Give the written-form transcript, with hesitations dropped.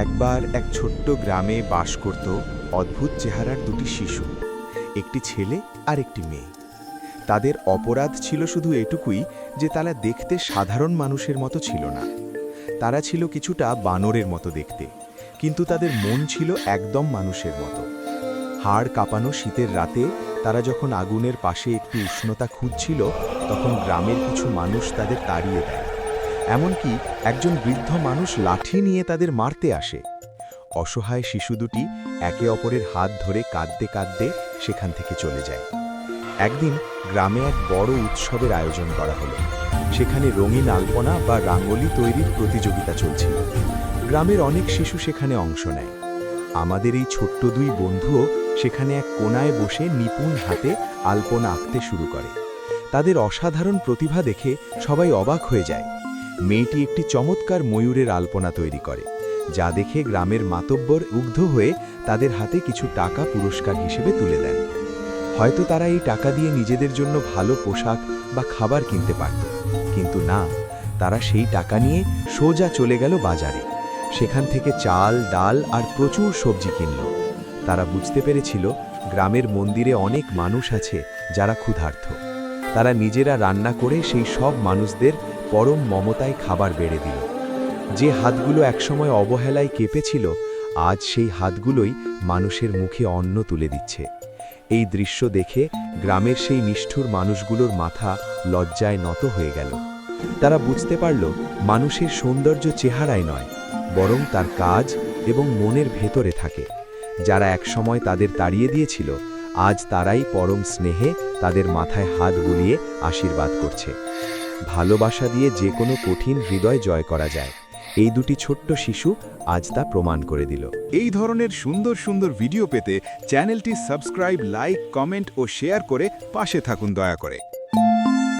একবার এক ছোট্ট গ্রামে বাস করত অদ্ভুত চেহারার দুটি শিশু, একটি ছেলে আর একটি মেয়ে। তাদের অপরাধ ছিল শুধু এটুকুই যে তারা দেখতে সাধারণ মানুষের মতো ছিল না। তারা ছিল কিছুটা বানরের মতো দেখতে, কিন্তু তাদের মন ছিল একদম মানুষের মতো। হাড় কাঁপানো শীতের রাতে তারা যখন আগুনের পাশে একটু উষ্ণতা খুঁজছিল, তখন গ্রামের কিছু মানুষ তাদের তাড়িয়ে দেয়। এমনকি একজন বৃদ্ধ মানুষ লাঠি নিয়ে তাদের মারতে আসে। অসহায় শিশু দুটি একে অপরের হাত ধরে কাঁদতে কাঁদতে সেখান থেকে চলে যায়। একদিন গ্রামে এক বড় উৎসবের আয়োজন করা হলো। সেখানে রঙিন আলপনা বা রাঙ্গোলি তৈরির প্রতিযোগিতা চলছিল। গ্রামের অনেক শিশু সেখানে অংশ নেয়। আমাদের এই ছোট্ট দুই বন্ধুও সেখানে এক কোণায় বসে নিপুণ হাতে আলপনা আঁকতে শুরু করে। তাদের অসাধারণ প্রতিভা দেখে সবাই অবাক হয়ে যায়। মেয়েটি একটি চমৎকার ময়ূরের আলপনা তৈরি করে, যা দেখে গ্রামের মাতব্বর মুগ্ধ হয়ে তাদের হাতে কিছু টাকা পুরস্কার হিসেবে তুলে দেন। হয়তো তারা এই টাকা দিয়ে নিজেদের জন্য ভালো পোশাক বা খাবার কিনতে পারত, কিন্তু না, তারা সেই টাকা নিয়ে সোজা চলে গেল বাজারে। সেখান থেকে চাল, ডাল আর প্রচুর সবজি কিনল। তারা বুঝতে পেরেছিল গ্রামের মন্দিরে অনেক মানুষ আছে যারা ক্ষুধার্ত। তারা নিজেরা রান্না করে সেই সব মানুষদের পরম মমতায় খাবার বেড়ে দিল। যে হাতগুলো একসময় অবহেলায় কেঁপেছিল, আজ সেই হাতগুলোই মানুষের মুখে অন্ন তুলে দিচ্ছে। এই দৃশ্য দেখে গ্রামের সেই নিষ্ঠুর মানুষগুলোর মাথা লজ্জায় নত হয়ে গেল। তারা বুঝতে পারল মানুষের সৌন্দর্য চেহারায় নয়, বরং তার কাজ এবং মনের ভেতরে থাকে। যারা একসময় তাদের তাড়িয়ে দিয়েছিল, আজ তারাই পরম স্নেহে তাদের মাথায় হাত বুলিয়ে আশীর্বাদ করছে। ভালোবাসা দিয়ে যে কোনো কঠিন হৃদয় জয় করা যায়। এই দুটি ছোট্ট শিশু আজ তা প্রমাণ করে দিল। এই ধরনের সুন্দর সুন্দর ভিডিও পেতে চ্যানেলটি সাবস্ক্রাইব, লাইক, কমেন্ট ও শেয়ার করে পাশে থাকুন দয়া করে।